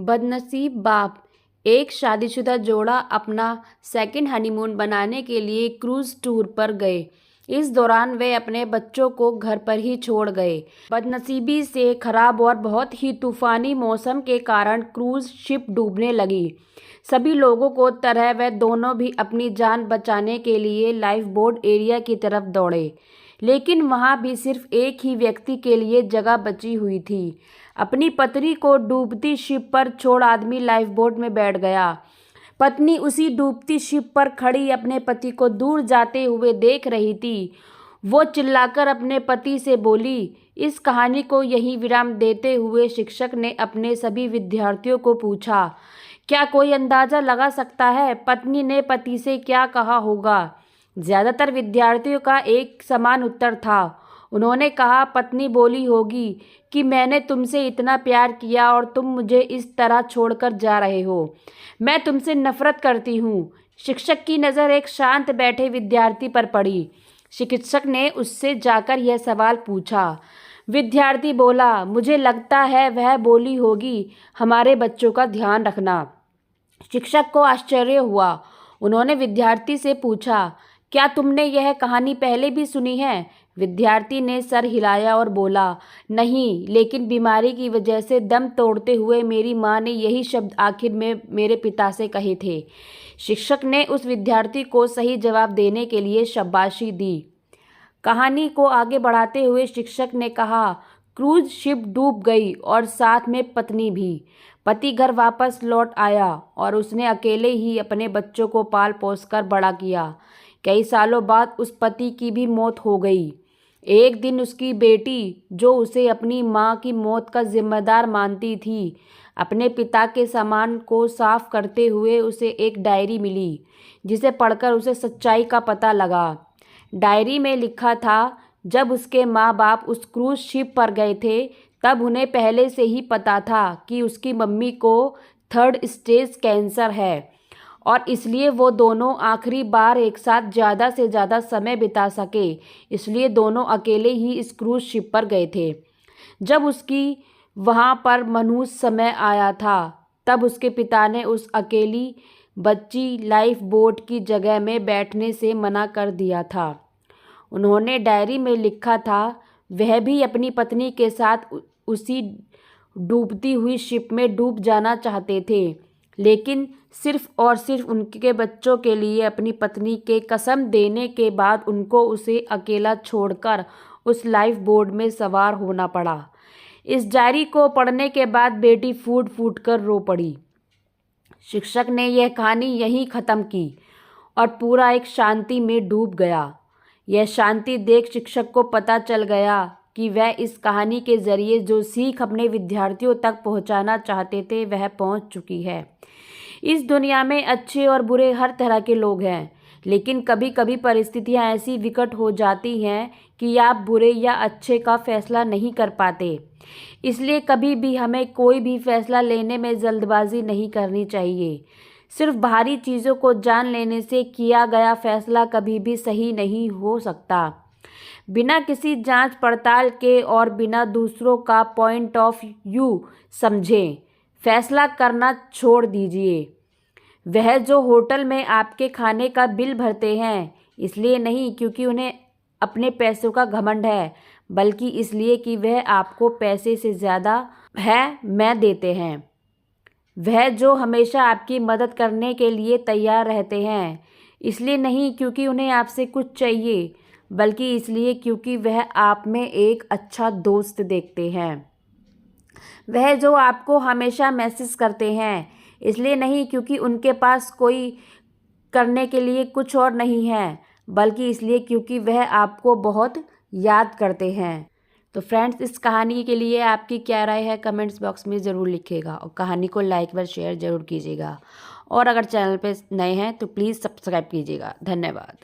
बदनसीब बाप। एक शादीशुदा जोड़ा अपना सेकंड हनीमून बनाने के लिए क्रूज टूर पर गए। इस दौरान वे अपने बच्चों को घर पर ही छोड़ गए। बदनसीबी से खराब और बहुत ही तूफानी मौसम के कारण क्रूज शिप डूबने लगी। सभी लोगों को तरह वे दोनों भी अपनी जान बचाने के लिए लाइफ बोट एरिया की तरफ दौड़े, लेकिन वहां भी सिर्फ एक ही व्यक्ति के लिए जगह बची हुई थी। अपनी पत्नी को डूबती शिप पर छोड़ आदमी लाइफ बोट में बैठ गया। पत्नी उसी डूबती शिप पर खड़ी अपने पति को दूर जाते हुए देख रही थी। वो चिल्लाकर अपने पति से बोली। इस कहानी को यहीं विराम देते हुए शिक्षक ने अपने सभी विद्यार्थियों को पूछा, क्या कोई अंदाजा लगा सकता है पत्नी ने पति से क्या कहा होगा? ज्यादातर विद्यार्थियों का एक समान उत्तर था। उन्होंने कहा, पत्नी बोली होगी कि मैंने तुमसे इतना प्यार किया और तुम मुझे इस तरह छोड़कर जा रहे हो। मैं तुमसे नफरत करती हूँ। शिक्षक की नज़र एक शांत बैठे विद्यार्थी पर पड़ी। शिक्षक ने उससे जाकर यह सवाल पूछा। विद्यार्थी बोला, मुझे लगता है वह बोली होगी, हमारे बच्चों का ध्यान रखना। शिक्षक को आश्चर्य हुआ। उन्होंने विद्यार्थी से पूछा, क्या तुमने यह कहानी पहले भी सुनी है? विद्यार्थी ने सर हिलाया और बोला, नहीं, लेकिन बीमारी की वजह से दम तोड़ते हुए मेरी माँ ने यही शब्द आखिर में मेरे पिता से कहे थे। शिक्षक ने उस विद्यार्थी को सही जवाब देने के लिए शाबाशी दी। कहानी को आगे बढ़ाते हुए शिक्षक ने कहा, क्रूज शिप डूब गई और साथ में पत्नी भी। पति घर वापस लौट आया और उसने अकेले ही अपने बच्चों को पाल पोस कर बड़ा किया। कई सालों बाद उस पति की भी मौत हो गई। एक दिन उसकी बेटी, जो उसे अपनी माँ की मौत का जिम्मेदार मानती थी, अपने पिता के सामान को साफ करते हुए उसे एक डायरी मिली, जिसे पढ़कर उसे सच्चाई का पता लगा। डायरी में लिखा था, जब उसके माँ बाप उस क्रूज शिप पर गए थे तब उन्हें पहले से ही पता था कि उसकी मम्मी को 3rd स्टेज कैंसर है और इसलिए वो दोनों आखिरी बार एक साथ ज़्यादा से ज़्यादा समय बिता सके, इसलिए दोनों अकेले ही इस क्रूज शिप पर गए थे। जब उसकी वहाँ पर मनहूस समय आया था तब उसके पिता ने उस अकेली बच्ची लाइफ बोट की जगह में बैठने से मना कर दिया था। उन्होंने डायरी में लिखा था, वह भी अपनी पत्नी के साथ उसी डूबती हुई शिप में डूब जाना चाहते थे, लेकिन सिर्फ और सिर्फ उनके बच्चों के लिए अपनी पत्नी के कसम देने के बाद उनको उसे अकेला छोड़कर उस लाइफ बोट में सवार होना पड़ा। इस डायरी को पढ़ने के बाद बेटी फूट फूट कर रो पड़ी। शिक्षक ने यह कहानी यहीं ख़त्म की और पूरा एक शांति में डूब गया। यह शांति देख शिक्षक को पता चल गया कि वह इस कहानी के ज़रिए जो सीख अपने विद्यार्थियों तक पहुंचाना चाहते थे वह पहुंच चुकी है। इस दुनिया में अच्छे और बुरे हर तरह के लोग हैं, लेकिन कभी कभी परिस्थितियां ऐसी विकट हो जाती हैं कि आप बुरे या अच्छे का फैसला नहीं कर पाते। इसलिए कभी भी हमें कोई भी फैसला लेने में जल्दबाजी नहीं करनी चाहिए। सिर्फ बाहरी चीज़ों को जान लेने से किया गया फैसला कभी भी सही नहीं हो सकता। बिना किसी जांच पड़ताल के और बिना दूसरों का पॉइंट ऑफ व्यू समझे फैसला करना छोड़ दीजिए। वह जो होटल में आपके खाने का बिल भरते हैं, इसलिए नहीं क्योंकि उन्हें अपने पैसों का घमंड है, बल्कि इसलिए कि वह आपको पैसे से ज़्यादा मैं देते हैं। वह जो हमेशा आपकी मदद करने के लिए तैयार रहते हैं, इसलिए नहीं क्योंकि उन्हें आपसे कुछ चाहिए, बल्कि इसलिए क्योंकि वह आप में एक अच्छा दोस्त देखते हैं। वह जो आपको हमेशा मैसेज करते हैं, इसलिए नहीं क्योंकि उनके पास कोई करने के लिए कुछ और नहीं है, बल्कि इसलिए क्योंकि वह आपको बहुत याद करते हैं। तो फ्रेंड्स, इस कहानी के लिए आपकी क्या राय है कमेंट्स बॉक्स में ज़रूर लिखिएगा और कहानी को लाइक व शेयर ज़रूर कीजिएगा। और अगर चैनल पे नए हैं तो प्लीज़ सब्सक्राइब कीजिएगा। धन्यवाद।